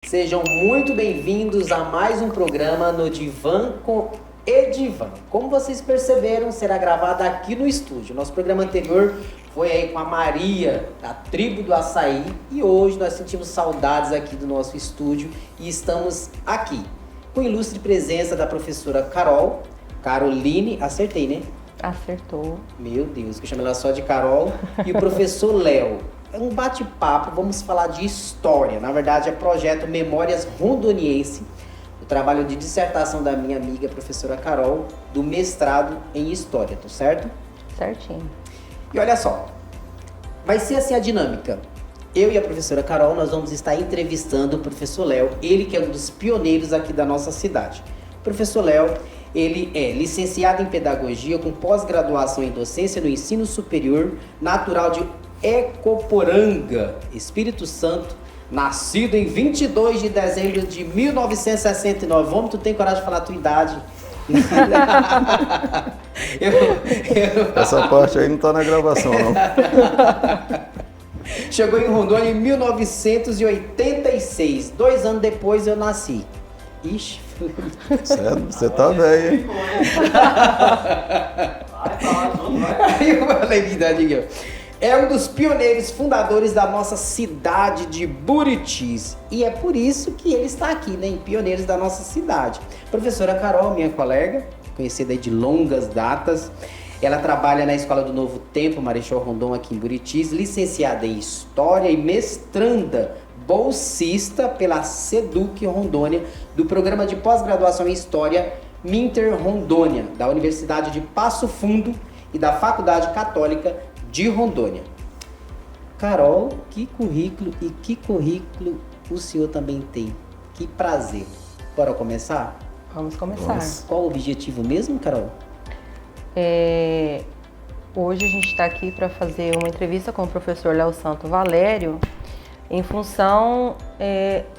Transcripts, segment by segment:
Sejam muito bem-vindos a mais um programa no Divã com Edivan. Como vocês perceberam, será gravado aqui no estúdio. Nosso programa anterior foi aí com a Maria, da Tribo do Açaí, e hoje nós sentimos saudades aqui do nosso estúdio e estamos aqui com a ilustre presença da professora Caroline, acertei, né? Acertou. Meu Deus, que eu chamo ela só de Carol, e o professor Léo. É um bate-papo, vamos falar de história. Na verdade, é projeto Memórias Rondoniense, o trabalho de dissertação da minha amiga, professora Carol, do mestrado em História, tá certo? Certinho. E olha só, vai ser assim a dinâmica. Eu e a professora Carol, nós vamos estar entrevistando o professor Léo, ele que é um dos pioneiros aqui da nossa cidade. O professor Léo, ele é licenciado em Pedagogia, com pós-graduação em Docência no Ensino Superior, natural de Ecoporanga, Espírito Santo, nascido em 22 de dezembro de 1969. Vamos, tu tem coragem de falar a tua idade? Essa parte aí não tá na gravação, não. Chegou em Rondônia em 1986. 2 anos depois eu nasci. Ixi. Você tá velho, hein? Aí eu falei que idade aqui, ó. É um dos pioneiros fundadores da nossa cidade de Buritis. E é por isso que ele está aqui, né? Em Pioneiros da nossa cidade. Professora Carol, minha colega, conhecida aí de longas datas. Ela trabalha na Escola do Novo Tempo, Marechal Rondon, aqui em Buritis. Licenciada em História e mestranda, bolsista pela SEDUC Rondônia, do Programa de Pós-Graduação em História Minter Rondônia, da Universidade de Passo Fundo e da Faculdade Católica de Rondônia. Carol, que currículo o senhor também tem. Que prazer. Bora começar? Vamos começar. Vamos. Qual o objetivo mesmo, Carol? Hoje a gente está aqui para fazer uma entrevista com o professor Léo Santo Valério em função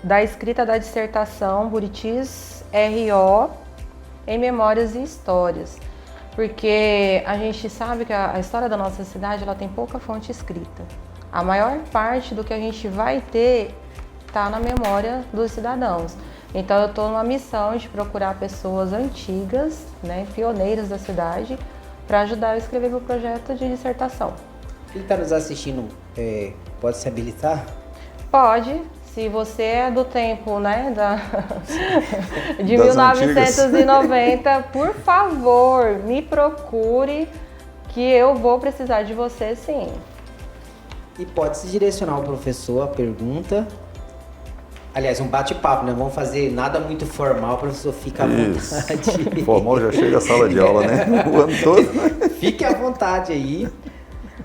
da escrita da dissertação Buritis RO em Memórias e Histórias. Porque a gente sabe que a história da nossa cidade ela tem pouca fonte escrita. A maior parte do que a gente vai ter está na memória dos cidadãos. Então eu estou numa missão de procurar pessoas antigas, né, pioneiras da cidade, para ajudar a escrever meu projeto de dissertação. Quem está nos assistindo pode se habilitar? Pode. Se você é do tempo, né, de Das 1990, por favor, me procure que eu vou precisar de você, sim. E pode se direcionar ao professor a pergunta. Aliás, um bate-papo, né? Vamos fazer nada muito formal, o professor fica à vontade. Formal já chega à sala de aula, né? O ano todo. Fique à vontade aí.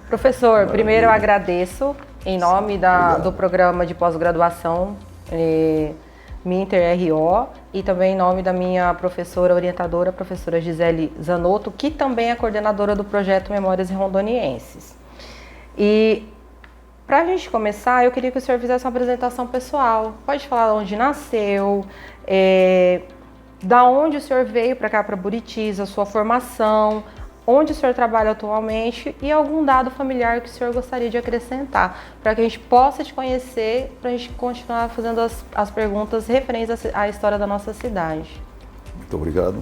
Professor, Maravilha. primeiro eu agradeço em nome do programa de pós-graduação Minter RO e também em nome da minha professora orientadora, a professora Gisele Zanotto, que também é coordenadora do projeto Memórias Rondonienses. E para a gente começar, eu queria que o senhor fizesse uma apresentação pessoal. Pode falar onde nasceu, da onde o senhor veio para cá, para Buritis, a sua formação, onde o senhor trabalha atualmente e algum dado familiar que o senhor gostaria de acrescentar, para que a gente possa te conhecer, para a gente continuar fazendo as perguntas referentes à história da nossa cidade. Muito obrigado.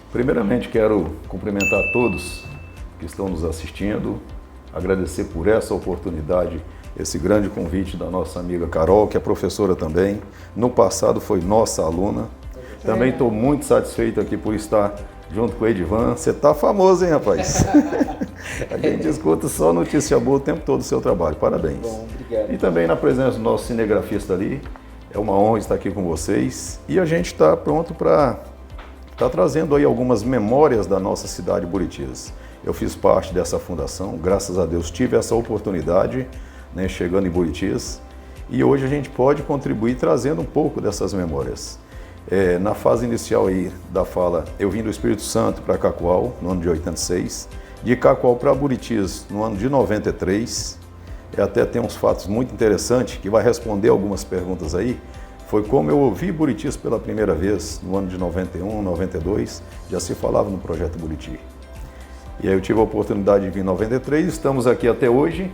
Primeiramente, quero cumprimentar todos que estão nos assistindo, agradecer por essa oportunidade, esse grande convite da nossa amiga Carol, que é professora também. No passado foi nossa aluna. Também estou muito satisfeito aqui por estar junto com o Edivan. Você tá famoso, hein, rapaz? A gente escuta só notícia boa o tempo todo do seu trabalho. Parabéns. Bom, obrigado. E também na presença do nosso cinegrafista ali. É uma honra estar aqui com vocês. E a gente está pronto para estar trazendo aí algumas memórias da nossa cidade de Buritis. Eu fiz parte dessa fundação, graças a Deus tive essa oportunidade, né, chegando em Buritis. E hoje a gente pode contribuir trazendo um pouco dessas memórias. Na fase inicial aí da fala, eu vim do Espírito Santo para Cacoal, no ano de 86, de Cacoal para Buritis, no ano de 93, e até tem uns fatos muito interessantes, que vai responder algumas perguntas aí, foi como eu ouvi Buritis pela primeira vez, no ano de 91, 92, já se falava no Projeto Buriti. E aí eu tive a oportunidade de vir em 93, estamos aqui até hoje,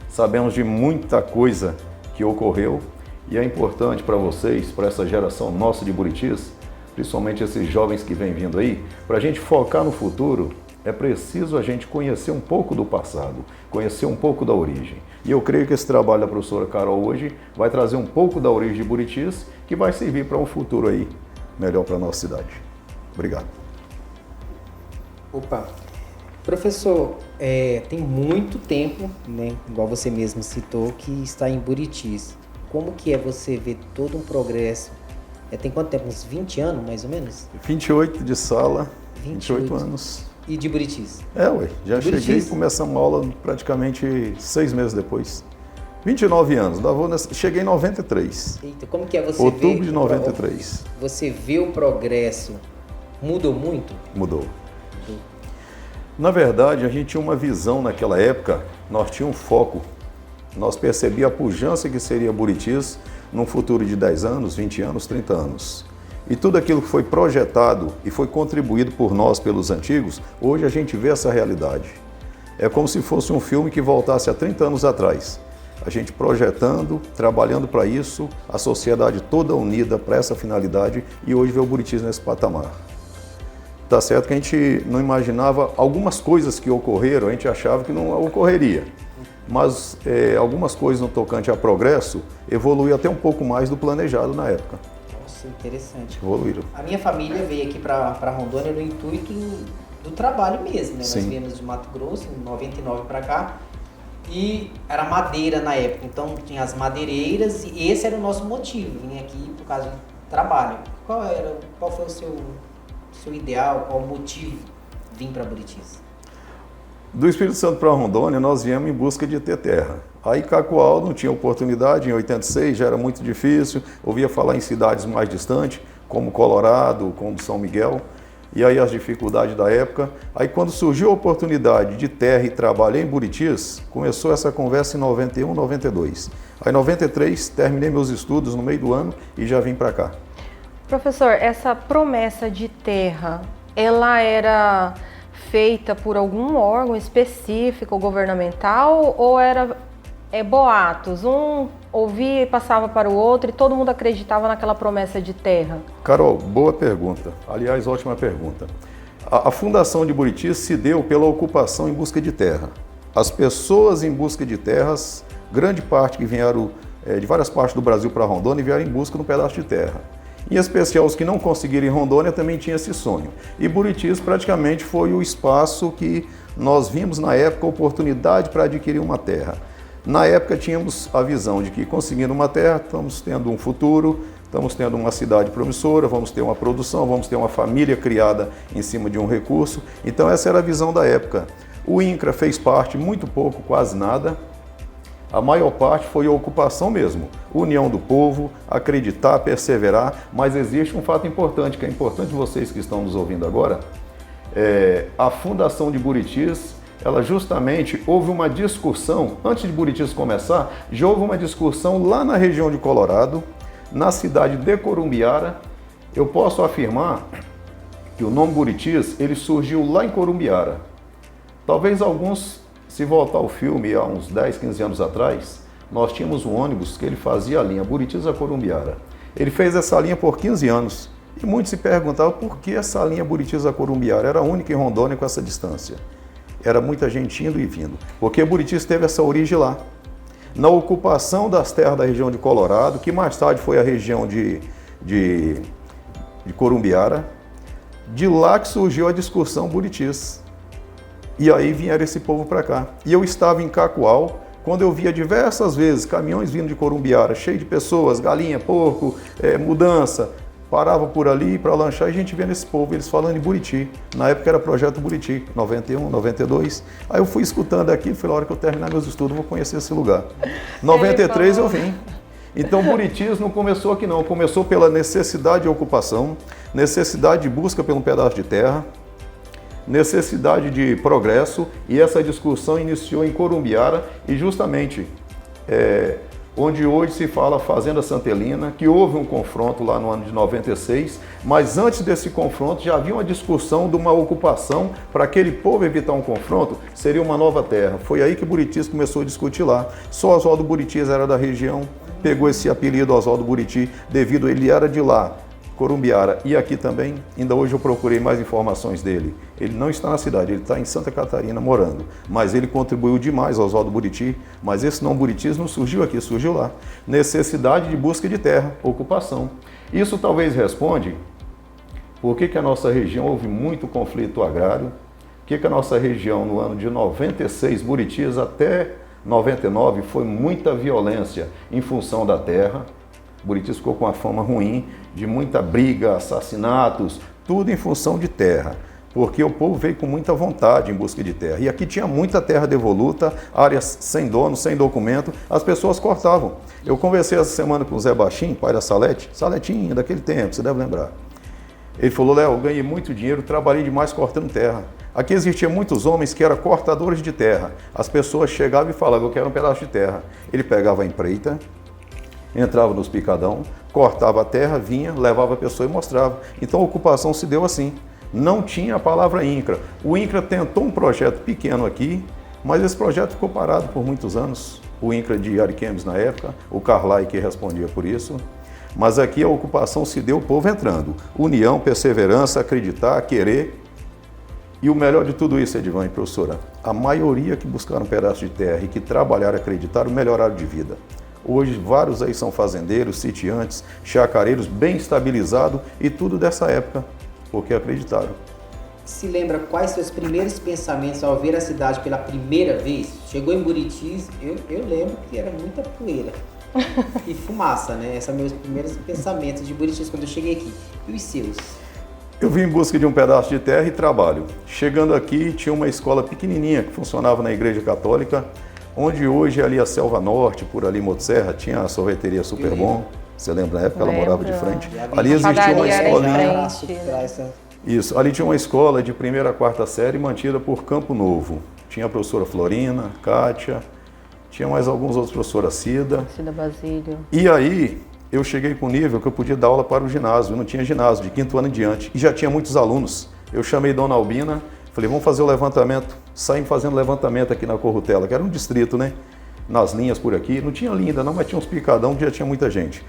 sabemos de muita coisa que ocorreu, E é importante para vocês, para essa geração nossa de Buritis, principalmente esses jovens que vêm vindo aí, para a gente focar no futuro, é preciso a gente conhecer um pouco do passado, conhecer um pouco da origem. E eu creio que esse trabalho da professora Carol hoje vai trazer um pouco da origem de Buritis, que vai servir para um futuro aí melhor para a nossa cidade. Obrigado. Opa, professor, tem muito tempo, né, igual você mesmo citou, que está em Buritis. Como que é você ver todo um progresso? Tem quanto tempo? Uns 20 anos, mais ou menos? 28 de sala, 28 anos. E de Buritis? Já cheguei e começamos a aula praticamente 6 meses depois. 29 anos, cheguei em 93. Eita, como que é você Outubro de 93. Você vê o progresso, mudou muito? Mudou. Na verdade, a gente tinha uma visão naquela época, nós tínhamos um foco, nós percebíamos a pujança que seria Buritis num futuro de 10 anos, 20 anos, 30 anos. E tudo aquilo que foi projetado e foi contribuído por nós, pelos antigos, hoje a gente vê essa realidade. É como se fosse um filme que voltasse a 30 anos atrás. A gente projetando, trabalhando para isso, a sociedade toda unida para essa finalidade e hoje vê o Buritis nesse patamar. Tá certo que a gente não imaginava algumas coisas que ocorreram, a gente achava que não ocorreria. Mas algumas coisas no tocante a progresso evoluíram até um pouco mais do planejado na época. Nossa, interessante. Evoluíram. A minha família veio aqui para Rondônia no intuito do trabalho mesmo, né? Sim. Nós viemos de Mato Grosso, em 99 para cá, e era madeira na época, então tinha as madeireiras e esse era o nosso motivo, vim aqui por causa do trabalho. Qual foi o seu ideal, qual o motivo de vir para Buritis? Do Espírito Santo para Rondônia, nós viemos em busca de ter terra. Aí Cacoal não tinha oportunidade, em 86 já era muito difícil, ouvia falar em cidades mais distantes, como Colorado, como São Miguel, e aí as dificuldades da época. Aí quando surgiu a oportunidade de terra e trabalho em Buritis, começou essa conversa em 91, 92. Aí em 93 terminei meus estudos no meio do ano e já vim para cá. Professor, essa promessa de terra, ela era feita por algum órgão específico governamental ou era boatos? Um ouvia e passava para o outro e todo mundo acreditava naquela promessa de terra? Carol, boa pergunta. Aliás, ótima pergunta. A fundação de Buritis se deu pela ocupação em busca de terra. As pessoas em busca de terras, grande parte que vieram de várias partes do Brasil para Rondônia vieram em busca de um pedaço de terra. Em especial, os que não conseguiram em Rondônia também tinham esse sonho. E Buritis praticamente foi o espaço que nós vimos na época a oportunidade para adquirir uma terra. Na época tínhamos a visão de que conseguindo uma terra, estamos tendo um futuro, estamos tendo uma cidade promissora, vamos ter uma produção, vamos ter uma família criada em cima de um recurso. Então essa era a visão da época. O INCRA fez parte, muito pouco, quase nada. A maior parte foi a ocupação mesmo, união do povo, acreditar, perseverar, mas existe um fato importante, que é importante vocês que estão nos ouvindo agora, a fundação de Buritis, ela justamente houve uma discussão, antes de Buritis começar, já houve uma discussão lá na região de Colorado, na cidade de Corumbiara. Eu posso afirmar que o nome Buritis, ele surgiu lá em Corumbiara. Talvez alguns, se voltar ao filme há uns 10, 15 anos atrás, nós tínhamos um ônibus que ele fazia a linha Buritis a Corumbiara. Ele fez essa linha por 15 anos e muitos se perguntavam por que essa linha Buritis a Corumbiara era a única em Rondônia com essa distância. Era muita gente indo e vindo, porque Buritis teve essa origem lá. Na ocupação das terras da região de Colorado, que mais tarde foi a região de Corumbiara, de lá que surgiu a discussão Buritis. E aí vieram esse povo para cá. E eu estava em Cacoal, quando eu via diversas vezes caminhões vindo de Corumbiara, cheio de pessoas, galinha, porco, mudança, parava por ali para lanchar e a gente vendo esse povo, eles falando em Buriti. Na época era Projeto Buriti, 91, 92. Aí eu fui escutando aqui, falei, na hora que eu terminar meus estudos, eu vou conhecer esse lugar. 93 eu vim. Então Buritis não começou aqui não, começou pela necessidade de ocupação, necessidade de busca por um pedaço de terra, necessidade de progresso, e essa discussão iniciou em Corumbiara e justamente onde hoje se fala Fazenda Santelina, que houve um confronto lá no ano de 96, mas antes desse confronto já havia uma discussão de uma ocupação para aquele povo evitar um confronto, seria uma nova terra. Foi aí que Buritis começou a discutir lá. Só Oswaldo Buritis era da região, pegou esse apelido Oswaldo Buriti devido a ele era de lá, Corumbiara. E aqui também, ainda hoje eu procurei mais informações dele. Ele não está na cidade, ele está em Santa Catarina morando. Mas ele contribuiu demais ao Oswaldo Buriti. Mas esse nome Buritis não surgiu aqui, surgiu lá. Necessidade de busca de terra, ocupação. Isso talvez responde por que a nossa região houve muito conflito agrário, por que a nossa região no ano de 96, Buritis até 99, foi muita violência em função da terra. Buritis ficou com a fama ruim de muita briga, assassinatos, tudo em função de terra, porque o povo veio com muita vontade em busca de terra. E aqui tinha muita terra devoluta, áreas sem dono, sem documento, as pessoas cortavam. Eu conversei essa semana com o Zé Baixinho, pai da Salete, Saletinho, daquele tempo, você deve lembrar. Ele falou, Léo, eu ganhei muito dinheiro, trabalhei demais cortando terra. Aqui existiam muitos homens que eram cortadores de terra. As pessoas chegavam e falavam, eu quero um pedaço de terra. Ele pegava a empreita, entrava nos picadão, cortava a terra, vinha, levava a pessoa e mostrava. Então a ocupação se deu assim. Não tinha a palavra INCRA. O INCRA tentou um projeto pequeno aqui, mas esse projeto ficou parado por muitos anos. O INCRA de Ariquemes na época, o Carlai que respondia por isso. Mas aqui a ocupação se deu, o povo entrando. União, perseverança, acreditar, querer. E o melhor de tudo isso, Edivan e professora, a maioria que buscaram um pedaço de terra e que trabalharam, acreditaram, melhoraram de vida. Hoje, vários aí são fazendeiros, sitiantes, chacareiros, bem estabilizados e tudo dessa época, porque acreditaram. Se lembra quais seus primeiros pensamentos ao ver a cidade pela primeira vez? Chegou em Buritis, eu lembro que era muita poeira e fumaça, né? Esses são meus primeiros pensamentos de Buritis quando eu cheguei aqui. E os seus? Eu vim em busca de um pedaço de terra e trabalho. Chegando aqui, tinha uma escola pequenininha que funcionava na Igreja Católica, onde hoje ali a Selva Norte, por ali Motosserra, tinha a sorveteria Super Bom. Você lembra na época? Ela morava de frente. Ali existia uma escolinha. Isso, ali tinha uma escola de 1ª a 4ª série mantida por Campo Novo. Tinha a professora Florina, Kátia, tinha mais alguns outros professores, Cida Basílio. E aí eu cheguei com o nível que eu podia dar aula para o ginásio. Eu não tinha ginásio, de 5º ano em diante. E já tinha muitos alunos. Eu chamei Dona Albina, falei, vamos fazer o levantamento. Saímos fazendo levantamento aqui na Corrutela, que era um distrito, né? Nas linhas por aqui. Não tinha linha ainda não, mas tinha uns picadão que já tinha muita gente.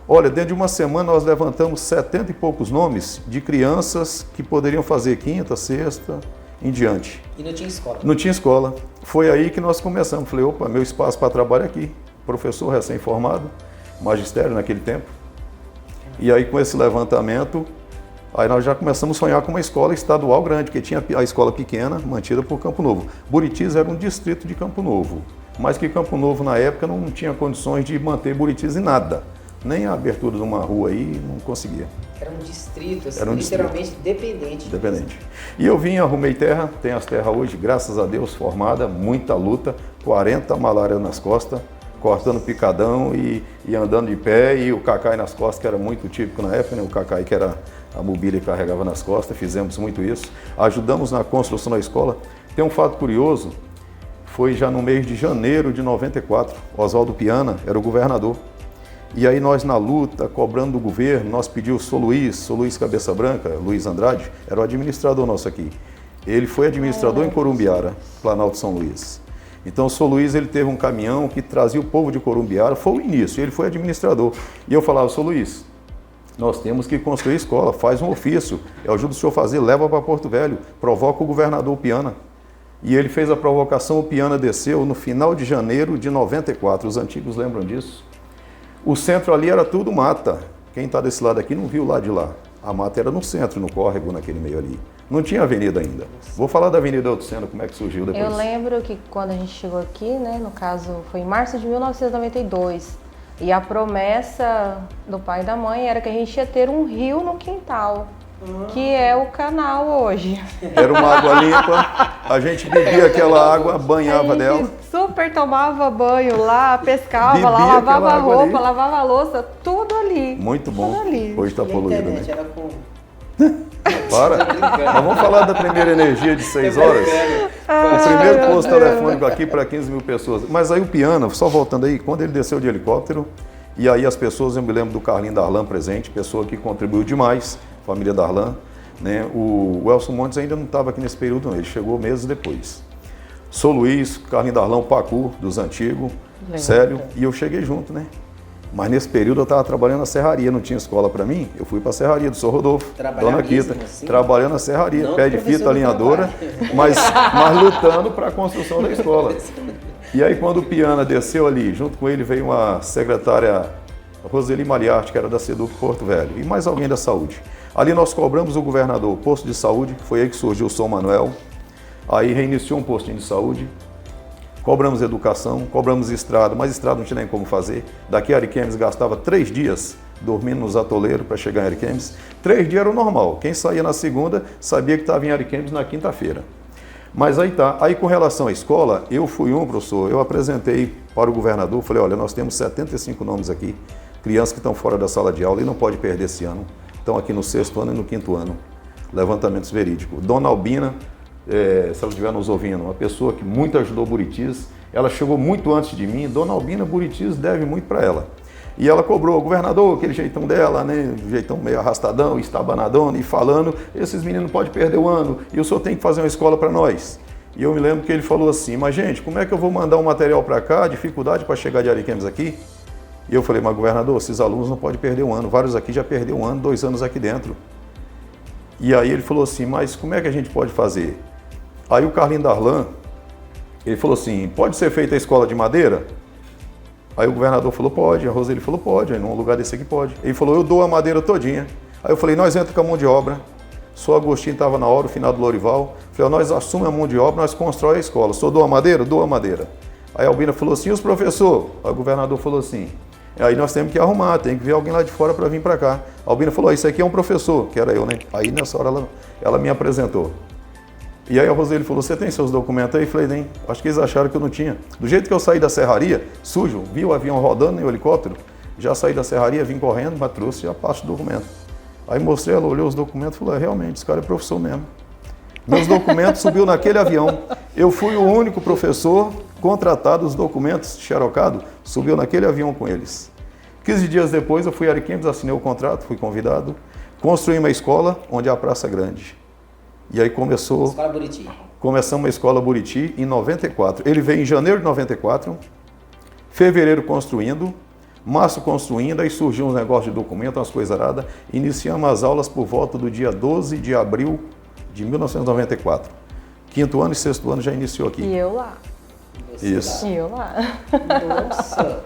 Olha, dentro de uma semana nós levantamos 70 e poucos nomes de crianças que poderiam fazer 5ª, 6ª, em diante. E não tinha escola? Não tinha escola. Foi aí que nós começamos. Falei, opa, meu espaço para trabalho é aqui. Professor recém-formado, magistério naquele tempo. E aí com esse levantamento, aí nós já começamos a sonhar com uma escola estadual grande, porque tinha a escola pequena, mantida por Campo Novo. Buritis era um distrito de Campo Novo, mas que Campo Novo na época não tinha condições de manter Buritis em nada. Nem a abertura de uma rua aí, não conseguia. Era um distrito, assim, Era um literalmente dependente. Dependente. E eu vim, arrumei terra, tenho as terras hoje, graças a Deus, formada, muita luta, 40 malárias nas costas, cortando picadão e andando de pé, e o cacai nas costas, que era muito típico na época, né? O cacai que era a mobília que carregava nas costas, fizemos muito isso. Ajudamos na construção da escola. Tem um fato curioso, foi já no mês de janeiro de 94, Oswaldo Piana era o governador. E aí nós na luta, cobrando do governo, nós pedimos o Luiz Cabeça Branca, Luiz Andrade, era o administrador nosso aqui. Ele foi administrador em Corumbiara, Planalto São Luís. Então o Sr. Luiz, ele teve um caminhão que trazia o povo de Corumbiara, foi o início, ele foi administrador. E eu falava, Sr. Luiz, nós temos que construir escola, faz um ofício, eu ajudo o senhor a fazer, leva para Porto Velho, provoca o governador Piana. E ele fez a provocação, o Piana desceu no final de janeiro de 94, os antigos lembram disso? O centro ali era tudo mata. Quem está desse lado aqui não viu lá de lá. A mata era no centro, no córrego, naquele meio ali. Não tinha avenida ainda. Vou falar da Avenida Autocena, como é que surgiu depois. Eu lembro que quando a gente chegou aqui, né, no caso foi em março de 1992, e a promessa do pai e da mãe era que a gente ia ter um rio no quintal, que é o canal hoje. Era uma água limpa, a gente bebia aquela água, banhava dela. Super tomava banho lá, pescava Bebia lá, lavava aquela água roupa, ali. lavava louça, tudo ali. Muito bom. Tudo ali. Hoje está E a poluído, internet né? era como? Para. Mas vamos falar da primeira energia de 6 horas. O primeiro posto telefônico aqui para 15 mil pessoas. Mas aí o Piana, só voltando aí, quando ele desceu de helicóptero, e aí as pessoas, eu me lembro do Carlinho Darlan presente, pessoa que contribuiu demais, família Darlan, né? O Elson Montes ainda não estava aqui nesse período, não, ele chegou meses depois. Sou Luiz, Carlinho Darlan, o Pacu, dos antigos, Célio, e eu cheguei junto, né? Mas nesse período eu estava trabalhando na serraria, não tinha escola para mim, eu fui para a serraria do Sr. Rodolfo, Dona Quita, assim? Trabalhando na serraria, não, pé de fita, alinhadora, mas lutando para a construção da escola. E aí quando o Piana desceu ali, junto com ele veio uma secretária, Roseli Maliarte, que era da SEDUC Porto Velho, e mais alguém da saúde. Ali nós cobramos o governador, o posto de saúde, foi aí que surgiu o São Manuel, aí reiniciou um postinho de saúde, cobramos educação, cobramos estrada, mas estrada não tinha nem como fazer. Daqui a Ariquemes gastava 3 dias dormindo nos atoleiros para chegar em Ariquemes. 3 dias era o normal. Quem saía na segunda sabia que estava em Ariquemes na quinta-feira. Mas aí tá. Aí com relação à escola, eu fui professor, eu apresentei para o governador, falei, olha, nós temos 75 nomes aqui, crianças que estão fora da sala de aula e não pode perder esse ano. Estão aqui no 6º ano e no 5º ano. Levantamentos verídicos. Dona Albina, se ela estiver nos ouvindo, uma pessoa que muito ajudou Buritis, ela chegou muito antes de mim, Dona Albina Buritis deve muito para ela. E ela cobrou, o governador, aquele jeitão dela, né, jeitão meio arrastadão, estabanadona, e falando, esses meninos não podem perder o ano, e o senhor tem que fazer uma escola para nós. E eu me lembro que ele falou assim, mas gente, como é que eu vou mandar um material para cá, dificuldade para chegar de Ariquemes aqui? E eu falei, mas governador, esses alunos não podem perder um ano, vários aqui já perderam 1 ano, 2 anos aqui dentro. E aí ele falou assim, mas como é que a gente pode fazer? Aí o Carlinho Darlan, ele falou assim, pode ser feita a escola de madeira? Aí o governador falou, pode. A Roseli falou, pode. Aí num lugar desse aqui pode. Ele falou, eu dou a madeira todinha. Aí eu falei, nós entramos com a mão de obra. Só Agostinho estava na hora, o final do Lorival. Falei, nós assumimos a mão de obra, nós constrói a escola. Só dou a madeira? Dou a madeira. Aí a Albina falou assim, e os professores? Aí o governador falou assim, aí nós temos que arrumar, tem que vir alguém lá de fora para vir para cá. A Albina falou, isso aqui é um professor, que era eu, né? Aí nessa hora ela me apresentou. E aí a Roseli falou, você tem seus documentos aí? Eu falei, nem. Acho que eles acharam que eu não tinha. Do jeito que eu saí da serraria, sujo, vi o avião rodando em helicóptero, já saí da serraria, vim correndo, mas trouxe a parte do documento. Aí mostrei, ela olhou os documentos e falou, realmente, esse cara é professor mesmo. Meus documentos subiu naquele avião. Eu fui o único professor contratado, os documentos xerocados, subiu naquele avião com eles. 15 dias depois eu fui a Ariquemes, assinei o contrato, fui convidado, construí uma escola onde é a Praça Grande. E aí começou... Escola Buriti. Começamos a Escola Buriti em 94. Ele veio em janeiro de 94, fevereiro construindo, março construindo, aí surgiu uns negócios de documento, umas coisas aradas. Iniciamos as aulas por volta do dia 12 de abril de 1994. 5º ano e 6º ano já iniciou aqui. E eu lá. Isso. E eu lá. Nossa!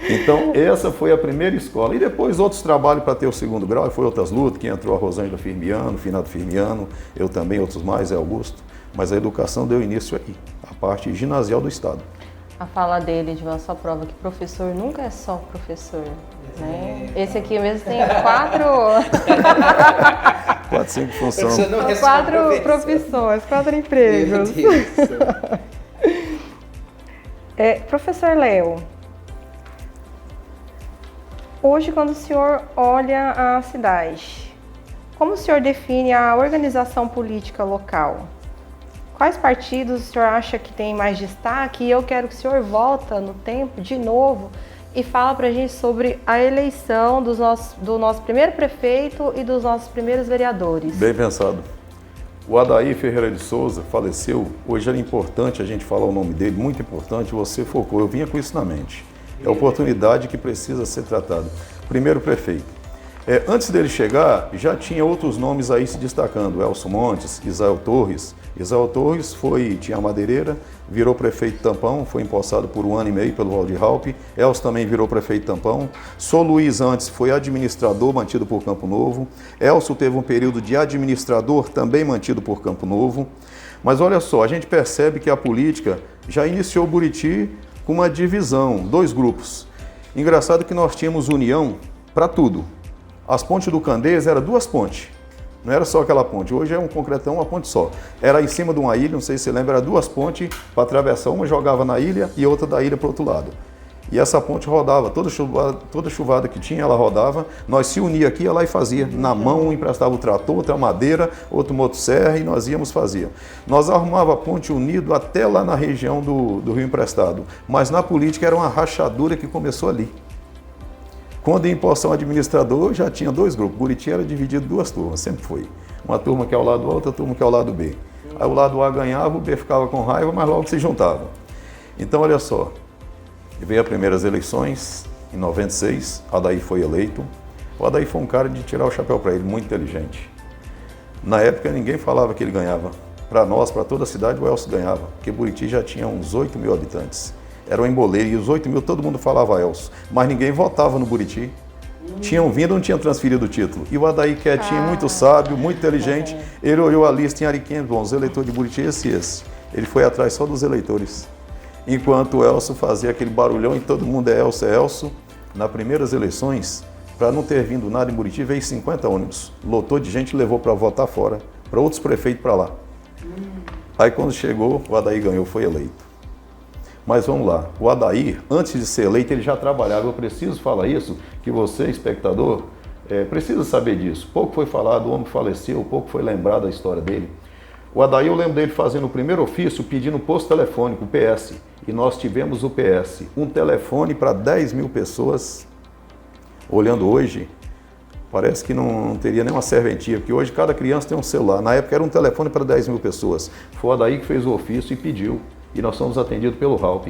Então, essa foi a primeira escola. E depois outros trabalhos para ter o 2º grau, e foi outras lutas, que entrou a Rosângela Firmiano, Finado Firmiano, eu também, outros mais, Augusto. Mas a educação deu início aí, a parte ginasial do Estado. A fala dele, de só prova que professor nunca é só professor, né? Esse aqui mesmo tem 4... 4, 5 funções. 4 profissões, 4 empregos. Professor Léo, hoje, quando o senhor olha a cidade, como o senhor define a organização política local? Quais partidos o senhor acha que tem mais destaque? E eu quero que o senhor volta no tempo de novo e fala para a gente sobre a eleição do nosso primeiro prefeito e dos nossos primeiros vereadores. Bem pensado. O Adair Ferreira de Souza faleceu. Hoje era importante a gente falar o nome dele, muito importante, você focou. Eu vinha com isso na mente. É a oportunidade que precisa ser tratada. Primeiro prefeito. Antes dele chegar, já tinha outros nomes aí se destacando. Elson Montes, Isael Torres. Isael Torres tinha a madeireira, virou prefeito de Tampão, foi empossado por 1 ano e meio pelo Valdir Raup. Elson também virou prefeito de Tampão. Sou Luiz antes foi administrador, mantido por Campo Novo. Elson teve um período de administrador, também mantido por Campo Novo. Mas olha só, a gente percebe que a política já iniciou Buriti com uma divisão, 2 grupos. Engraçado que nós tínhamos união para tudo. As pontes do Candeias eram 2 pontes, não era só aquela ponte. Hoje é um concretão, uma ponte só. Era em cima de uma ilha, não sei se você lembra, era 2 pontes para atravessar, uma jogava na ilha e outra da ilha para o outro lado. E essa ponte rodava, toda chuvada que tinha, ela rodava. Nós se unia aqui, ia lá e fazia. Na mão, um emprestava o trator, outra madeira, outro motosserra, e nós íamos fazer. Nós arrumava a ponte unido até lá na região do Rio Emprestado. Mas na política era uma rachadura que começou ali. Quando em poção administrador, já tinha 2 grupos. Buriti era dividido em 2 turmas, sempre foi. Uma turma que é ao lado A, outra turma que é ao lado B. Aí o lado A ganhava, o B ficava com raiva, mas logo se juntava. Então, olha só, veio as primeiras eleições, em 96, Adair foi eleito. O Adair foi um cara de tirar o chapéu para ele, muito inteligente. Na época, ninguém falava que ele ganhava. Para nós, para toda a cidade, o Elcio ganhava, porque Buriti já tinha uns 8 mil habitantes. Era um emboleiro, e os 8 mil todo mundo falava Elcio, mas ninguém votava no Buriti. Tinham vindo, não tinham transferido o título. E o Adair quietinho, muito sábio, muito inteligente, ele olhou a lista em Ariquemes, bom, os eleitores de Buriti, esse. Ele foi atrás só dos eleitores. Enquanto o Elcio fazia aquele barulhão e todo mundo é Elcio. Nas primeiras eleições, para não ter vindo nada em Buriti, veio 50 ônibus. Lotou de gente e levou para votar fora, para outros prefeitos para lá. Aí quando chegou, o Adair ganhou, foi eleito. Mas vamos lá, o Adair, antes de ser eleito, ele já trabalhava. Eu preciso falar isso, que você, espectador, precisa saber disso. Pouco foi falado, o homem faleceu, pouco foi lembrado a história dele. O Adair, eu lembro dele fazendo o primeiro ofício, pedindo posto telefônico, o PS. E nós tivemos o PS, um telefone para 10 mil pessoas. Olhando hoje, parece que não teria nem uma serventia, porque hoje cada criança tem um celular. Na época era um telefone para 10 mil pessoas. Foi o Adair que fez o ofício e pediu. E nós somos atendidos pelo Ralph.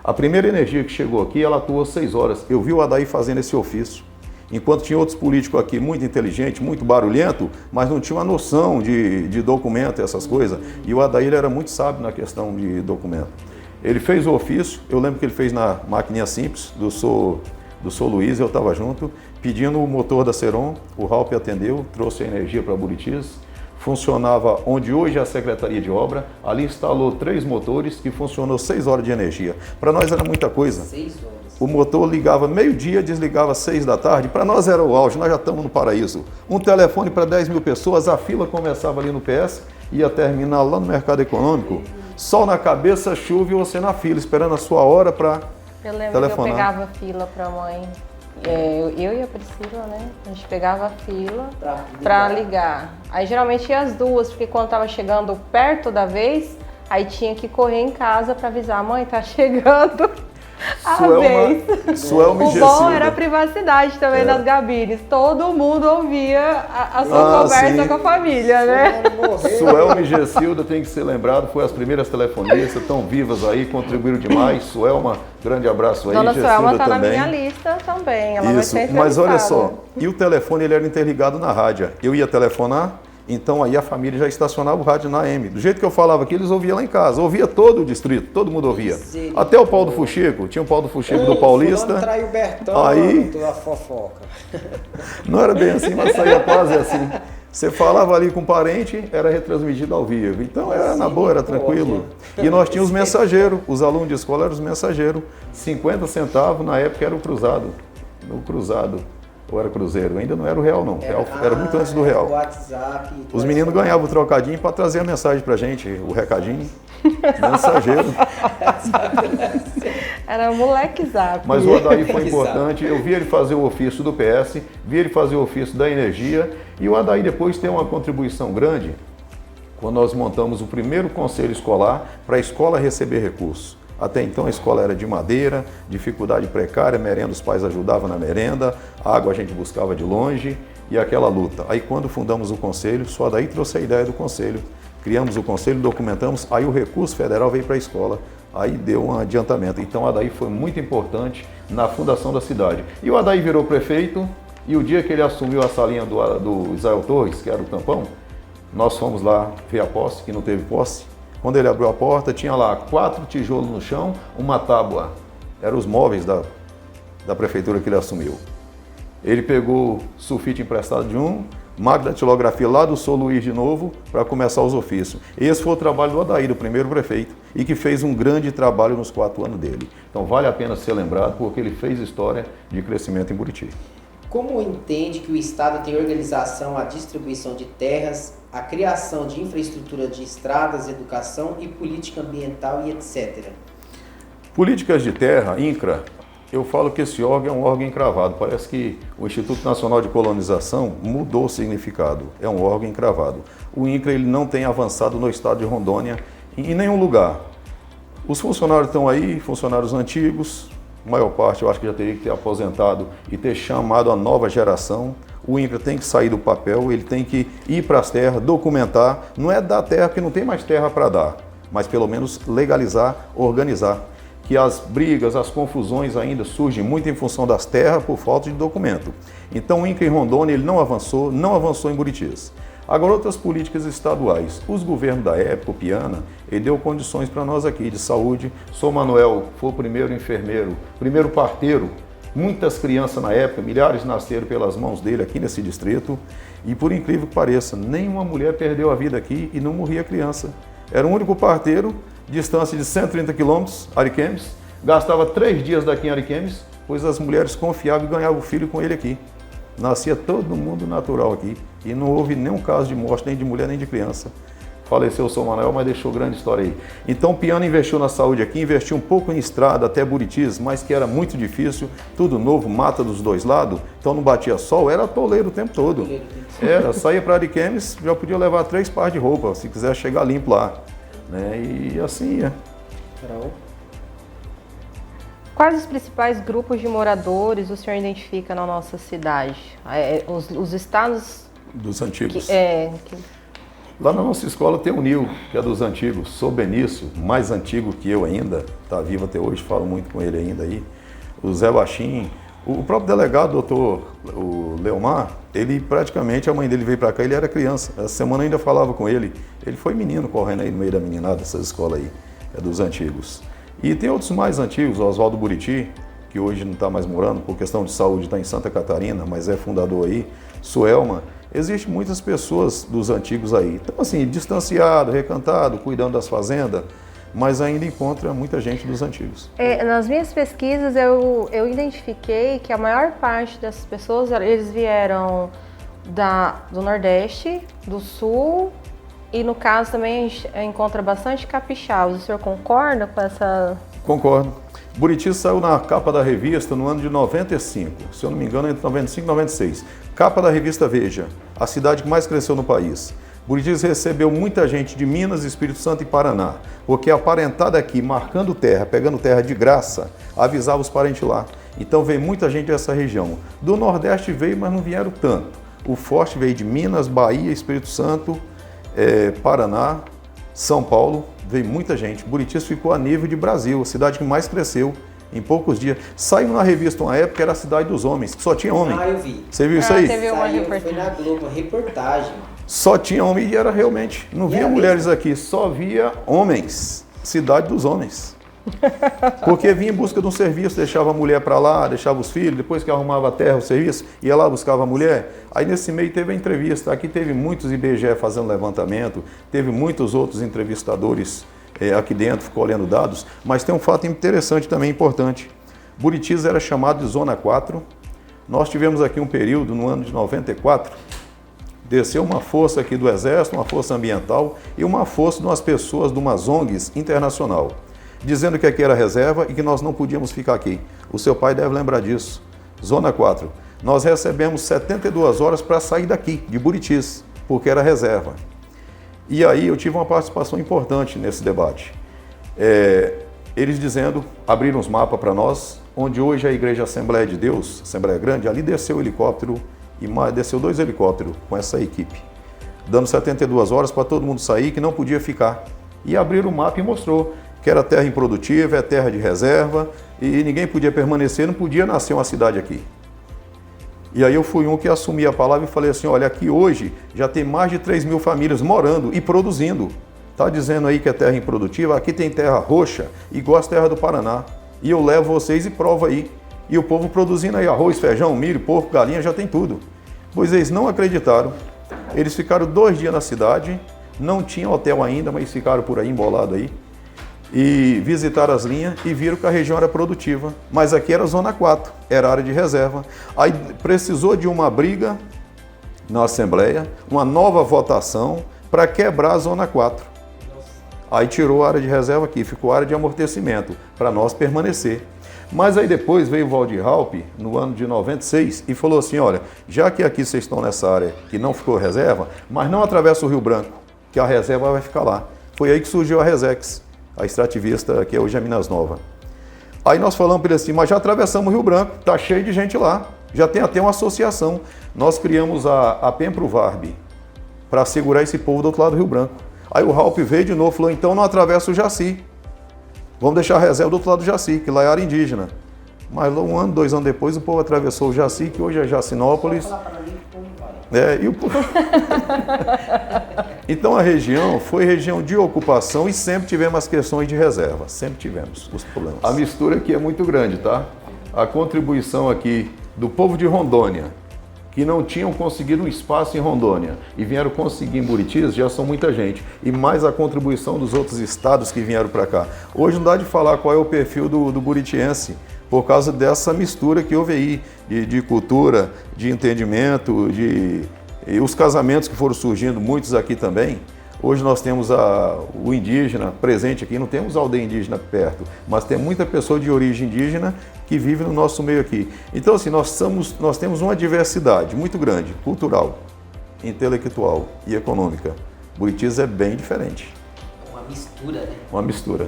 A primeira energia que chegou aqui, ela atuou 6 horas. Eu vi o Adair fazendo esse ofício. Enquanto tinha outros políticos aqui muito inteligentes, muito barulhento, mas não tinha uma noção de documento e essas coisas. E o Adair era muito sábio na questão de documento. Ele fez o ofício, eu lembro que ele fez na maquininha simples, do Sou Luiz, eu estava junto, pedindo o motor da Ceron. O Ralph atendeu, trouxe a energia para Buritis. Funcionava onde hoje é a Secretaria de Obra, ali instalou 3 motores que funcionou 6 horas de energia. Para nós era muita coisa. 6 horas. O motor ligava meio-dia, desligava às 6 da tarde. Para nós era o auge, nós já estamos no paraíso. Um telefone para 10 mil pessoas, a fila começava ali no PS, ia terminar lá no Mercado Econômico. Sol na cabeça, chuva e você na fila, esperando a sua hora para telefonar. Eu lembro que eu pegava fila para a mãe. Eu e a Priscila, né? A gente pegava a fila para ligar. Aí geralmente ia as duas, porque quando tava chegando perto da vez, aí tinha que correr em casa para avisar: mãe, tá chegando a vez. Suelma o bom era a privacidade também das Gabines. Todo mundo ouvia a sua conversa com a família, né? Suelma e Gessilda tem que ser lembrado, foi as primeiras telefonistas, estão vivas aí, contribuíram demais. Suelma, grande abraço aí. Dona Suelma está na também. minha lista também, ela Isso, vai ser mas olha só, e o telefone ele era interligado na rádio. Eu ia telefonar, então aí a família já estacionava o rádio na AM. Do jeito que eu falava aqui, eles ouviam lá em casa. Ouvia todo o distrito, todo mundo ouvia. Até o Paulo do Fuxico, tinha o Paulo do Fuxico do Paulista. Traiu o Bertão, aí a fofoca. Não era bem assim, mas saía quase assim. Você falava ali com um parente, era retransmitido ao vivo. Então era na boa, era tranquilo. E nós tínhamos os mensageiros, os alunos de escola eram os mensageiros. 50 centavos, na época era o cruzado. No cruzado. Ou era cruzeiro? Ainda não era o real, não. Era muito antes do real. WhatsApp. Os meninos ganhavam o trocadinho para trazer a mensagem para a gente, o recadinho. Mensageiro. Era moleque zap. Mas o Adair foi importante. Eu vi ele fazer o ofício do PS, vi ele fazer o ofício da energia. E o Adair depois tem uma contribuição grande quando nós montamos o primeiro conselho escolar para a escola receber recursos. Até então a escola era de madeira, dificuldade precária, merenda, os pais ajudavam na merenda, água a gente buscava de longe e aquela luta. Aí quando fundamos o conselho, só daí trouxe a ideia do conselho. Criamos o conselho, documentamos, aí o recurso federal veio para a escola, aí deu um adiantamento. Então o Adair foi muito importante na fundação da cidade. E o Adair virou prefeito e o dia que ele assumiu a salinha do Israel Torres, que era o tampão, nós fomos lá ver a posse, que não teve posse. Quando ele abriu a porta, tinha lá 4 tijolos no chão, uma tábua. Eram os móveis da prefeitura que ele assumiu. Ele pegou sulfite emprestado de um, máquina de datilografia lá do Sou Luiz de novo, para começar os ofícios. Esse foi o trabalho do Adair, o primeiro prefeito, e que fez um grande trabalho nos 4 anos dele. Então vale a pena ser lembrado, porque ele fez história de crescimento em Buriti. Como entende que o Estado tem organização, a distribuição de terras, a criação de infraestrutura de estradas, educação e política ambiental e etc.? Políticas de terra, INCRA, Eu falo que esse órgão é um órgão encravado. Parece que o Instituto Nacional de Colonização mudou o significado. É um órgão encravado. O INCRA ele não tem avançado no estado de Rondônia em nenhum lugar. Os funcionários estão aí, funcionários antigos, a maior parte eu acho que já teria que ter aposentado e ter chamado a nova geração. O INCRA tem que sair do papel, ele tem que ir para as terras, documentar. Não é dar terra, porque não tem mais terra para dar, mas pelo menos legalizar, organizar. Que as brigas, as confusões ainda surgem muito em função das terras por falta de documento. Então o INCRA em Rondônia ele não avançou em Buritis. Agora outras políticas estaduais. Os governos da época, o Piana, ele deu condições para nós aqui de saúde. Sou Manuel, foi o primeiro enfermeiro, primeiro parteiro. Muitas crianças na época, milhares nasceram pelas mãos dele aqui nesse distrito. E por incrível que pareça, nenhuma mulher perdeu a vida aqui e não morria criança. Era o único parteiro, distância de 130 quilômetros, Ariquemes. Gastava 3 dias daqui em Ariquemes, pois as mulheres confiavam e ganhavam o filho com ele aqui. Nascia todo mundo natural aqui e não houve nenhum caso de morte, nem de mulher, nem de criança. Faleceu o São Manuel, mas deixou grande história aí. Então o Piana investiu na saúde aqui, investiu um pouco em estrada até Buritis, mas que era muito difícil, tudo novo, mata dos dois lados, então não batia sol, era toleiro o tempo todo. Era, saía para Ariquemes, já podia levar 3 pares de roupa, se quiser chegar limpo lá. Né? E assim é. Quais os principais grupos de moradores o senhor identifica na nossa cidade? Os estados... Dos antigos. Que... Lá na nossa escola tem o Nil, que é dos antigos. Sou Benício, mais antigo que eu ainda, está vivo até hoje, falo muito com ele ainda aí. O Zé Baixim, o próprio delegado, doutor o Leomar, ele praticamente, a mãe dele veio para cá, ele era criança. Essa semana eu ainda falava com ele. Ele foi menino correndo aí no meio da meninada dessas escolas aí, é dos antigos. E tem outros mais antigos, o Oswaldo Buriti, que hoje não está mais morando, por questão de saúde, está em Santa Catarina, mas é fundador aí. Suelma, existem muitas pessoas dos antigos aí. Então assim, distanciado, recantado, cuidando das fazendas, mas ainda encontra muita gente dos antigos. Nas minhas pesquisas eu identifiquei que a maior parte dessas pessoas, eles vieram do Nordeste, do Sul, e no caso também a gente encontra bastante capixabas. O senhor concorda com essa... Concordo. Buritis saiu na capa da revista no ano de 95, se eu não me engano entre 95 e 96. Capa da revista Veja, a cidade que mais cresceu no país. Buritis recebeu muita gente de Minas, Espírito Santo e Paraná, porque a parentada aqui, marcando terra, pegando terra de graça, avisava os parentes lá. Então veio muita gente dessa região. Do Nordeste veio, mas não vieram tanto. O forte veio de Minas, Bahia, Espírito Santo, Paraná, São Paulo, veio muita gente. Buritis ficou a nível de Brasil, a cidade que mais cresceu em poucos dias. Saiu na revista uma época, era a cidade dos homens, que só tinha homem. Ah, eu vi. Você viu isso aí? Teve uma reportagem. Foi na Globo, reportagem. Só tinha homem e era realmente. Não via mulheres aqui, só via homens. Cidade dos homens. Porque vinha em busca de um serviço, deixava a mulher para lá, deixava os filhos, depois que arrumava a terra, o serviço, ia lá, buscava a mulher. Aí nesse meio teve a entrevista. Aqui teve muitos IBGE fazendo levantamento, teve muitos outros entrevistadores aqui dentro, ficou olhando dados, mas tem um fato interessante também, importante. Buritis era chamado de Zona 4. Nós tivemos aqui um período, no ano de 94, desceu uma força aqui do Exército, uma força ambiental e uma força de umas pessoas de umas ONGs internacional, dizendo que aqui era reserva e que nós não podíamos ficar aqui. O seu pai deve lembrar disso. Zona 4. Nós recebemos 72 horas para sair daqui, de Buritis, porque era reserva. E aí eu tive uma participação importante nesse debate. Eles dizendo, abriram os mapas para nós, onde hoje a Igreja Assembleia de Deus, Assembleia Grande, ali desceu o helicóptero, e desceu 2 helicópteros com essa equipe, dando 72 horas para todo mundo sair, que não podia ficar. E abriram o mapa e mostrou que era terra improdutiva, é terra de reserva, e ninguém podia permanecer, não podia nascer uma cidade aqui. E aí eu fui um que assumi a palavra e falei assim, olha, aqui hoje já tem mais de 3 mil famílias morando e produzindo. Está dizendo aí que é terra improdutiva, aqui tem terra roxa, igual as terras do Paraná. E eu levo vocês e provo aí. E o povo produzindo aí arroz, feijão, milho, porco, galinha, já tem tudo. Pois eles não acreditaram. Eles ficaram 2 dias na cidade, não tinha hotel ainda, mas ficaram por aí embolados aí. E visitaram as linhas e viram que a região era produtiva. Mas aqui era Zona 4, era área de reserva. Aí precisou de uma briga na Assembleia, uma nova votação para quebrar a Zona 4. Aí tirou a área de reserva aqui, ficou a área de amortecimento, para nós permanecer. Mas aí depois veio o Valdir Raupp, no ano de 96, e falou assim, olha, já que aqui vocês estão nessa área que não ficou reserva, mas não atravessa o Rio Branco, que a reserva vai ficar lá. Foi aí que surgiu a Resex, a extrativista que é hoje a Minas Nova. Aí nós falamos para ele assim, mas já atravessamos o Rio Branco, tá cheio de gente lá, já tem até uma associação. Nós criamos a Pemprovarb para segurar esse povo do outro lado do Rio Branco. Aí o Raupp veio de novo e falou, então não atravessa o Jaci. Vamos deixar a reserva do outro lado do Jaci, que lá é área indígena. Mas um ano, 2 anos depois, o povo atravessou o Jaci, que hoje é Jacinópolis. Então a região foi região de ocupação e sempre tivemos as questões de reserva, sempre tivemos os problemas. A mistura aqui é muito grande, tá? A contribuição aqui do povo de Rondônia, que não tinham conseguido um espaço em Rondônia e vieram conseguir em Buritis, já são muita gente. E mais a contribuição dos outros estados que vieram para cá. Hoje não dá de falar qual é o perfil do buritiense, por causa dessa mistura que houve aí, de cultura, de entendimento, e os casamentos que foram surgindo, muitos aqui também. Hoje nós temos o indígena presente aqui, não temos a aldeia indígena perto, mas tem muita pessoa de origem indígena que vive no nosso meio aqui. Então assim, nós temos uma diversidade muito grande, cultural, intelectual e econômica. Buritis é bem diferente. Uma mistura, né? Uma mistura.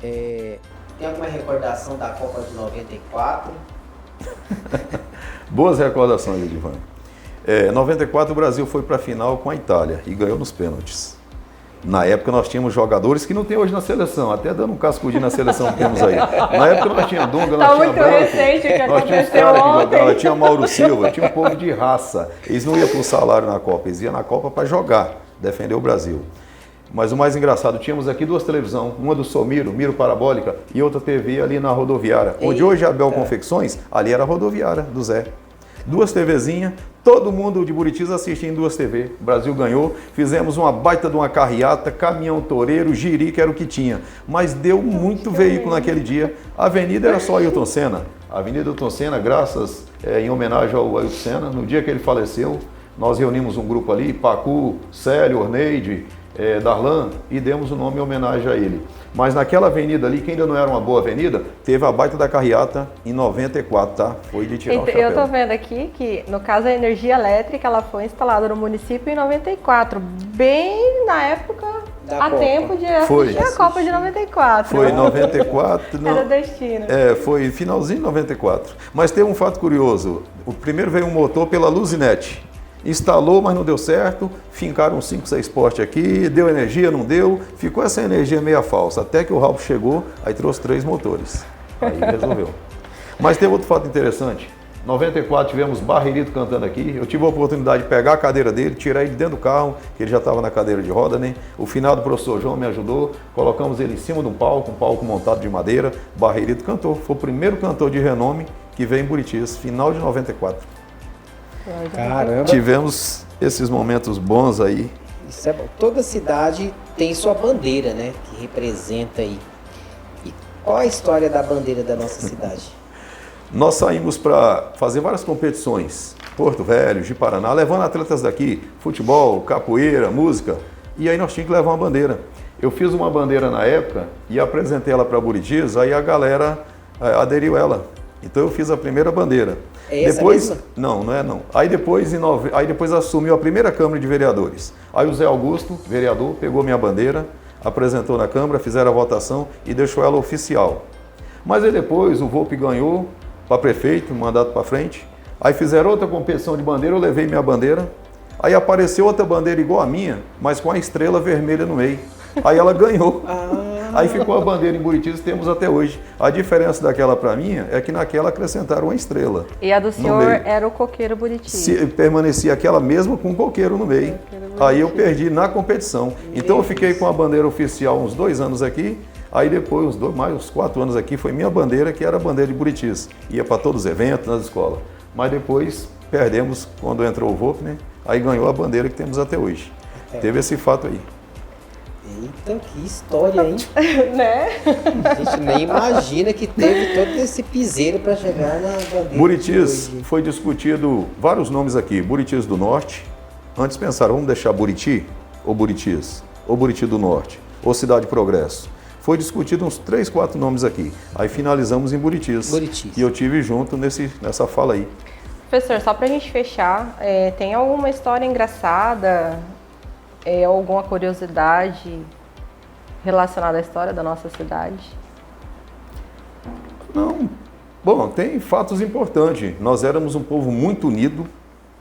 Tem alguma recordação da Copa de 94? Boas recordações, Edivan. Em 94 o Brasil foi para a final com a Itália e ganhou nos pênaltis. Na época nós tínhamos jogadores que não tem hoje na seleção, até dando um cascudinho na seleção que temos aí. Na época nós tínhamos Dunga, nós tínhamos Branco, recente que nós tínhamos caras que jogavam, tinha Mauro Silva, tinha um povo de raça. Eles não iam por salário na Copa, eles iam na Copa para jogar, defender o Brasil. Mas o mais engraçado, tínhamos aqui 2 televisões, uma do Somiro, Miro Parabólica, e outra TV ali na rodoviária. Onde hoje é a Bel Confecções, ali era a rodoviária do Zé. 2 TVzinhas, todo mundo de Buritis assistia em 2 TV. O Brasil ganhou, fizemos uma baita de uma carreata, caminhão toureiro, giri, que era o que tinha. Mas deu muito veículo naquele dia. A avenida era só Ailton Senna. A Avenida Ailton Senna, graças, em homenagem ao Ailton Senna, no dia que ele faleceu, nós reunimos um grupo ali, Pacu, Célio, Orneide, Darlan, e demos o nome em homenagem a ele. Mas naquela avenida ali, que ainda não era uma boa avenida, teve a baita da carreata em 94, tá? Foi de tirar o chapéu. Eu tô vendo aqui que, no caso, a energia elétrica ela foi instalada no município em 94, bem na época, a tempo de assistir a Copa de 94. Foi em 94. Era destino. Foi finalzinho de 94. Mas tem um fato curioso. O primeiro veio um motor pela Luzinete. Instalou, mas não deu certo, fincaram 5, 6 postes aqui, deu energia, não deu, ficou essa energia meia falsa, até que o Raupp chegou, aí trouxe 3 motores, aí resolveu. Mas tem outro fato interessante, em 94 tivemos Barreirito cantando aqui, eu tive a oportunidade de pegar a cadeira dele, tirar ele dentro do carro, que ele já estava na cadeira de roda, né? O finado professor João me ajudou, colocamos ele em cima de um palco montado de madeira, Barreirito cantou, foi o primeiro cantor de renome que veio em Buritis, final de 94. Caramba! Tivemos esses momentos bons aí. Isso é bom. Toda cidade tem sua bandeira, né? Que representa aí. E qual a história da bandeira da nossa cidade? Nós saímos para fazer várias competições, Porto Velho, de Paraná, levando atletas daqui, futebol, capoeira, música, e aí nós tínhamos que levar uma bandeira. Eu fiz uma bandeira na época e apresentei ela para Buritis, aí a galera aderiu ela. Então eu fiz a primeira bandeira. É essa depois, mesma? não é não. Aí depois assumiu a primeira Câmara de Vereadores. Aí o Zé Augusto, vereador, pegou minha bandeira, apresentou na Câmara, fizeram a votação e deixou ela oficial. Mas aí depois o Volpe ganhou para prefeito, mandato para frente. Aí fizeram outra competição de bandeira, eu levei minha bandeira. Aí apareceu outra bandeira igual a minha, mas com a estrela vermelha no meio. Aí ela ganhou. Aí ficou a bandeira em Buritis, temos até hoje. A diferença daquela para minha é que naquela acrescentaram uma estrela. E a do senhor era o coqueiro Buritis. Permanecia aquela mesma com um coqueiro no meio. Aí eu perdi na competição. Então eu fiquei com a bandeira oficial uns 2 anos aqui. Aí depois, mais uns 4 anos aqui, foi minha bandeira, que era a bandeira de Buritis. Ia para todos os eventos, nas escolas. Mas depois perdemos quando entrou o Volpe, né? Aí ganhou a bandeira que temos até hoje. Teve esse fato aí. Eita, que história, hein? Né? A gente nem imagina que teve todo esse piseiro para chegar na bandeira. Buritis foi discutido vários nomes aqui. Buritis do Norte. Antes pensaram, vamos deixar Buriti ou Buritis? Ou Buriti do Norte? Ou Cidade Progresso? foi discutido uns 3, 4 nomes aqui. Aí finalizamos em Buritis. E eu tive junto nessa fala aí. Professor, só para a gente fechar, tem alguma história engraçada, alguma curiosidade relacionada à história da nossa cidade? Não. Bom, tem fatos importantes. Nós éramos um povo muito unido.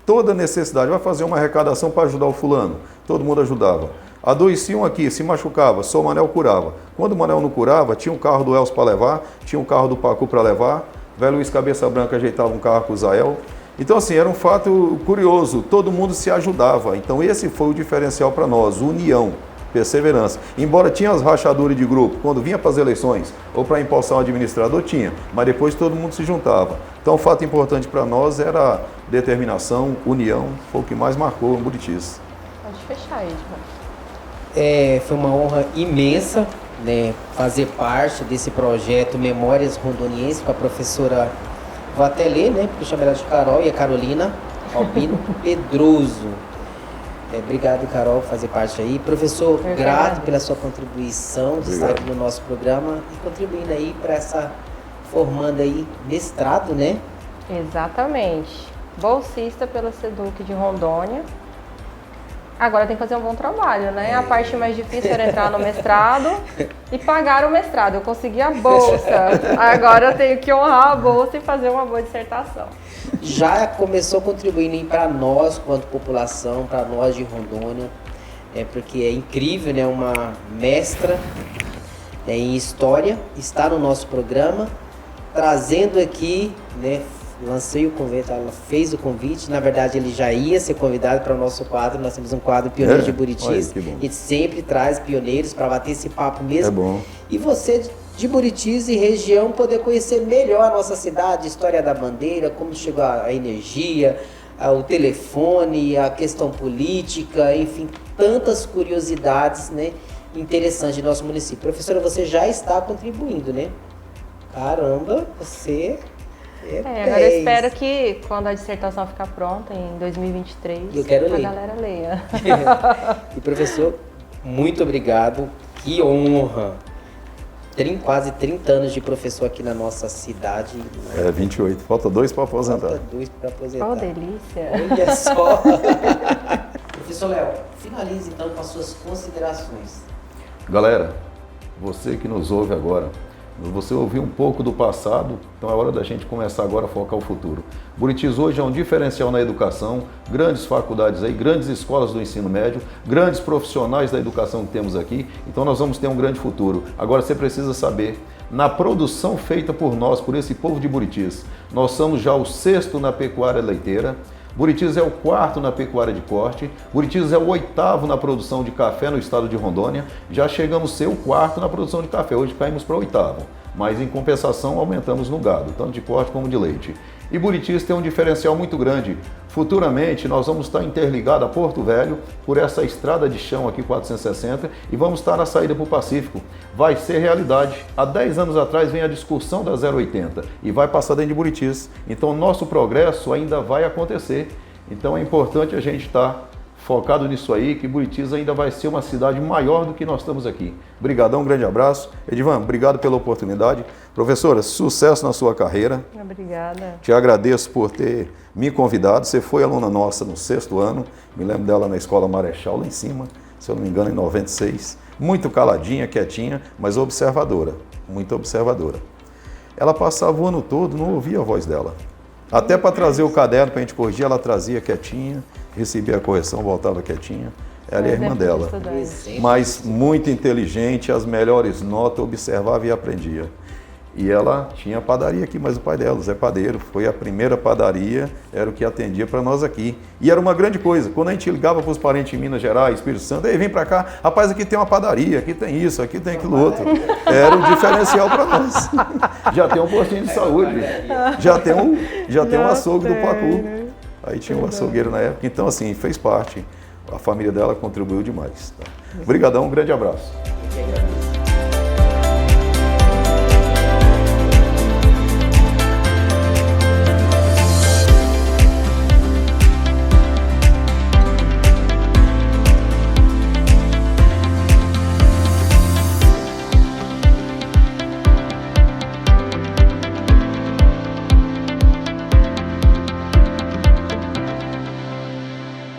Toda necessidade, vai fazer uma arrecadação para ajudar o fulano. Todo mundo ajudava. Adoeciam aqui, se machucava, só o Manel curava. Quando o Manel não curava, tinha um carro do Elcio para levar, tinha um carro do Pacu para levar, velho Luiz Cabeça Branca ajeitava um carro com o Zael. Então, assim, era um fato curioso, todo mundo se ajudava. Então, esse foi o diferencial para nós, união, perseverança. Embora tinha as rachaduras de grupo, quando vinha para as eleições ou para empossar um administrador, tinha, mas depois todo mundo se juntava. Então, o fato importante para nós era determinação, união, foi o que mais marcou o Buritis. Pode fechar aí, Edvan. Foi uma honra imensa, né, fazer parte desse projeto Memórias Rondonienses com a professora, vou até ler, né, porque eu chamo ela de Carol, e a Carolina Albino Pedroso. Obrigado, Carol, por fazer parte aí. Professor, grato pela sua contribuição de estar aqui no nosso programa e contribuindo aí para essa formando aí mestrado, né? Exatamente. Bolsista pela SEDUC de Rondônia. Agora tem que fazer um bom trabalho, né? A parte mais difícil era entrar no mestrado e pagar o mestrado. Eu consegui a bolsa. Agora eu tenho que honrar a bolsa e fazer uma boa dissertação. Já começou contribuindo para nós, quanto população, para nós de Rondônia, porque é incrível, né? Uma mestra em História está no nosso programa, trazendo aqui, né? Lancei o convite, ela fez o convite, na verdade ele já ia ser convidado para o nosso quadro, nós temos um quadro Pioneiros de Buritis, a gente sempre traz pioneiros para bater esse papo mesmo. É bom. E você de Buritis e região poder conhecer melhor a nossa cidade, história da bandeira, como chegou a energia, o telefone, a questão política, enfim, tantas curiosidades, né, interessantes do nosso município. Professora, você já está contribuindo, né? Caramba, você... agora eu espero que quando a dissertação ficar pronta, em 2023, eu quero ler. A galera leia. E professor, muito obrigado, que honra. Quase 30 anos de professor aqui na nossa cidade. 28, falta 2 para aposentar. Falta 2 para aposentar. Oh, delícia. Olha só. Professor Léo, finalize então com as suas considerações. Galera, você que nos ouve agora, você ouviu um pouco do passado, então é hora da gente começar agora a focar o futuro. Buritis hoje é um diferencial na educação, grandes faculdades aí, grandes escolas do ensino médio, grandes profissionais da educação que temos aqui, então nós vamos ter um grande futuro. Agora você precisa saber, na produção feita por nós, por esse povo de Buritis, nós somos já o 6º na pecuária leiteira, Buritis é o 4º na pecuária de corte, Buritis é o 8º na produção de café no estado de Rondônia, já chegamos a ser o 4º na produção de café, hoje caímos para o 8º, mas em compensação aumentamos no gado, tanto de corte como de leite. E Buritis tem um diferencial muito grande. Futuramente nós vamos estar interligados a Porto Velho por essa estrada de chão aqui 460 e vamos estar na saída para o Pacífico. Vai ser realidade. Há 10 anos atrás vem a discussão da 080 e vai passar dentro de Buritis. Então nosso progresso ainda vai acontecer. Então é importante a gente estar focado nisso aí, que Buritis ainda vai ser uma cidade maior do que nós estamos aqui. Obrigadão, um grande abraço. Edvan, obrigado pela oportunidade. Professora, sucesso na sua carreira. Obrigada. Te agradeço por ter me convidado. Você foi aluna nossa no 6º ano, me lembro dela na Escola Marechal, lá em cima, se eu não me engano, em 96. Muito caladinha, quietinha, mas observadora, muito observadora. Ela passava o ano todo, não ouvia a voz dela. Até para trazer o caderno para a gente corrigir, ela trazia quietinha, recebia a correção, voltava quietinha. Ela é a irmã dela. Mas muito inteligente, as melhores notas, observava e aprendia. E ela tinha padaria aqui, mas o pai dela, Zé Padeiro, foi a primeira padaria, era o que atendia para nós aqui. E era uma grande coisa, quando a gente ligava para os parentes em Minas Gerais, Espírito Santo, ei, vem para cá, rapaz, aqui tem uma padaria, aqui tem isso, aqui tem aquilo outro. Era um diferencial para nós. Já tem um postinho de saúde, já tem um açougue do Pacu. Aí tinha um açougueiro na época, então assim, fez parte. A família dela contribuiu demais. Tá? Obrigadão, um grande abraço.